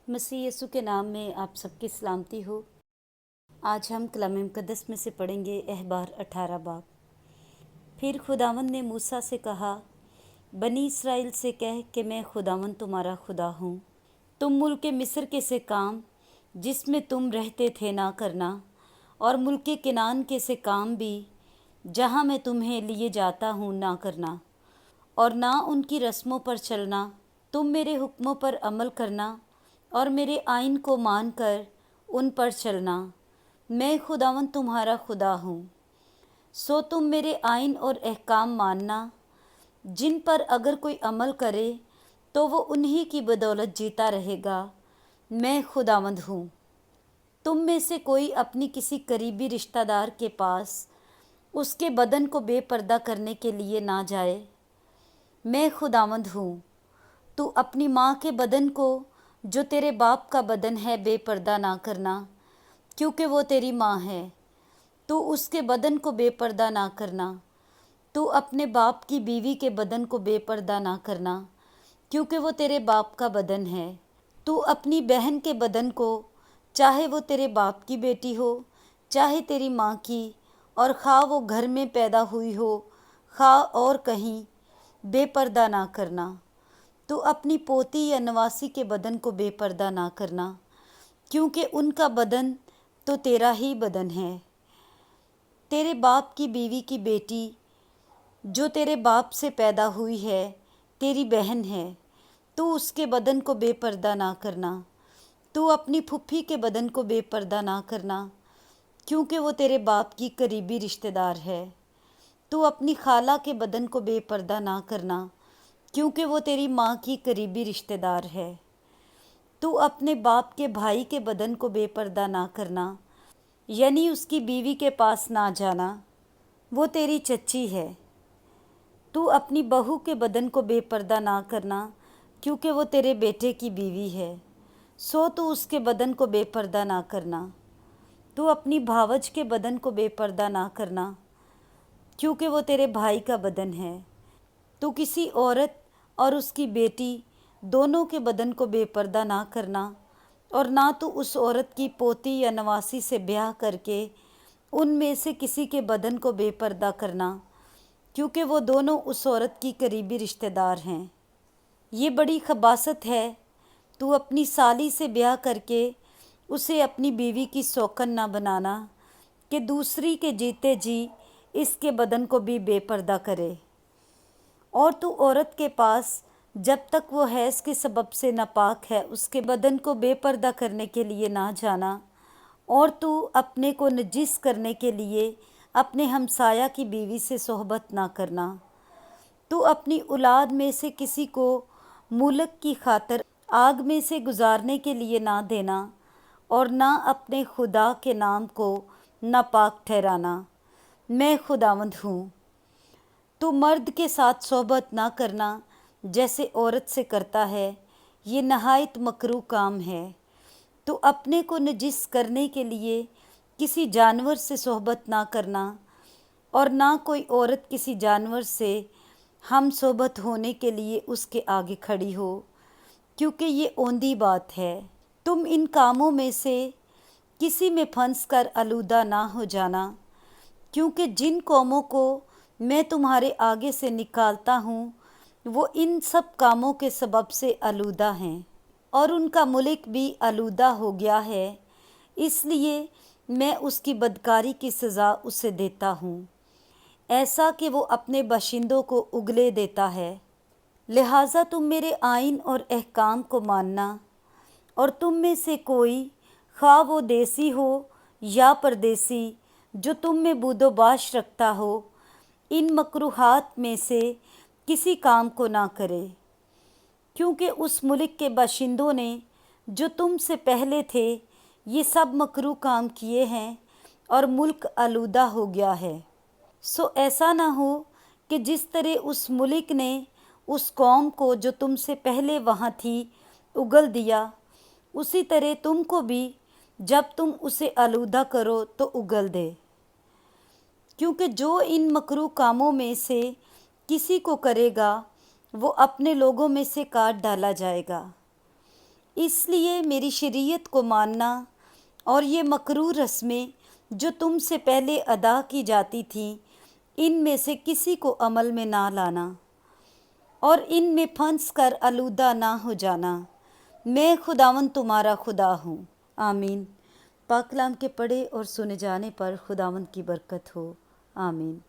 मसीह यीशु के नाम में आप सबकी सलामती हो। आज हम कलाम मुक़द्दस में से पढ़ेंगे अहबार 18 बाब। फिर खुदावंद ने मूसा से कहा, बनी इसराइल से कह कि मैं खुदावंद तुम्हारा खुदा हूँ। तुम मुल्क मिस्र के से काम जिसमें तुम रहते थे ना करना, और मुल्क किनान के से काम भी जहाँ मैं तुम्हें लिए जाता हूँ ना करना, और ना उनकी रस्मों पर चलना। तुम मेरे हुक्मों पर अमल करना और मेरे आइन को मान कर उन पर चलना। मैं खुदावंद तुम्हारा खुदा हूँ। सो तुम मेरे आइन और अहकाम मानना, जिन पर अगर कोई अमल करे तो वो उन्हीं की बदौलत जीता रहेगा। मैं खुदावंद हूँ। तुम में से कोई अपनी किसी करीबी रिश्तेदार के पास उसके बदन को बेपर्दा करने के लिए ना जाए। मैं खुदावंद हूँ। तू अपनी माँ के बदन को जो तेरे बाप का बदन है बेपर्दा ना करना, क्योंकि वो तेरी माँ है। तू उसके बदन को बेपर्दा ना करना। तू अपने बाप की बीवी के बदन को बेपर्दा ना करना, क्योंकि वो तेरे बाप का बदन है। तू अपनी बहन के बदन को, चाहे वो तेरे बाप की बेटी हो चाहे तेरी माँ की, और खा वो घर में पैदा हुई हो खा और कहीं, बेपर्दा ना करना। तू अपनी पोती या नवासी के बदन को बेपर्दा ना करना, क्योंकि उनका बदन तो तेरा ही बदन है। तेरे बाप की बीवी की बेटी जो तेरे बाप से पैदा हुई है तेरी बहन है। तू उसके बदन को बेपर्दा ना करना। तू अपनी फुफ्फी के बदन को बेपर्दा ना करना, क्योंकि वो तेरे बाप की करीबी रिश्तेदार है। तू अपनी खाला के बदन को बेपर्दा ना करना, क्योंकि वो तेरी माँ की करीबी रिश्तेदार है। तू अपने बाप के भाई के बदन को बेपर्दा ना करना, यानी उसकी बीवी के पास ना जाना, वो तेरी चच्ची है। तू अपनी बहू के बदन को बेपर्दा ना करना, क्योंकि वो तेरे बेटे की बीवी है। सो तू उसके बदन को बेपर्दा ना करना। तू अपनी भावज के बदन को बेपर्दा ना करना, क्योंकि वो तेरे भाई का बदन है। तू किसी औरत और उसकी बेटी दोनों के बदन को बेपर्दा ना करना, और ना तो उस औरत की पोती या नवासी से ब्याह करके उनमें से किसी के बदन को बेपर्दा करना, क्योंकि वो दोनों उस औरत की करीबी रिश्तेदार हैं। ये बड़ी खबासत है, तू अपनी साली से ब्याह करके उसे अपनी बीवी की सौकन ना बनाना, कि दूसरी के जीते जी इसके बदन को भी बेपर्दा करे। और तू औरत के पास जब तक वो हैज़ के सबब से नापाक है उसके बदन को बेपर्दा करने के लिए ना जाना। और तू अपने को नजिस करने के लिए अपने हमसाया की बीवी से सोहबत ना करना। तू अपनी औलाद में से किसी को मुल्क की खातर आग में से गुजारने के लिए ना देना, और ना अपने खुदा के नाम को नापाक ठहराना। मैं खुदावंद हूँ। तू मर्द के साथ सोहबत ना करना जैसे औरत से करता है, ये नहायत मकरूह काम है। तू अपने को नजिस करने के लिए किसी जानवर से सोहबत ना करना, और ना कोई औरत किसी जानवर से हम सोहबत होने के लिए उसके आगे खड़ी हो, क्योंकि ये ओंधी बात है। तुम इन कामों में से किसी में फंस कर आलूदा ना हो जाना, क्योंकि जिन कौमों को मैं तुम्हारे आगे से निकालता हूँ वो इन सब कामों के सबब से आलूदा हैं, और उनका मुल्क भी आलूदा हो गया है। इसलिए मैं उसकी बदकारी की सज़ा उसे देता हूँ, ऐसा कि वो अपने बाशिंदों को उगले देता है। लिहाजा तुम मेरे आइन और अहकाम को मानना, और तुम में से कोई, खा वो देसी हो या परदेसी, जो तुम में बूदोबाश रखता हो, इन मकरूहात में से किसी काम को ना करे, क्योंकि उस मुल्क के बाशिंदों ने जो तुम से पहले थे ये सब मकरूह काम किए हैं, और मुल्क आलूदा हो गया है। सो ऐसा ना हो कि जिस तरह उस मुल्क ने उस कौम को जो तुमसे पहले वहाँ थी उगल दिया, उसी तरह तुमको भी जब तुम उसे आलूदा करो तो उगल दे। क्योंकि जो इन मकरूह कामों में से किसी को करेगा वो अपने लोगों में से काट डाला जाएगा। اس لیے میری شریعت کو ماننا اور یہ مکروہ رسمیں جو تم سے پہلے ادا کی جاتی تھیں ان میں سے کسی کو عمل میں نہ لانا اور ان میں پھنس کر آلودہ نہ ہو جانا۔ میں خداوند تمہارا خدا ہوں۔ آمین۔ پاک کلام کے پڑھے اور سنے جانے پر خداوند کی برکت ہو۔ آمین۔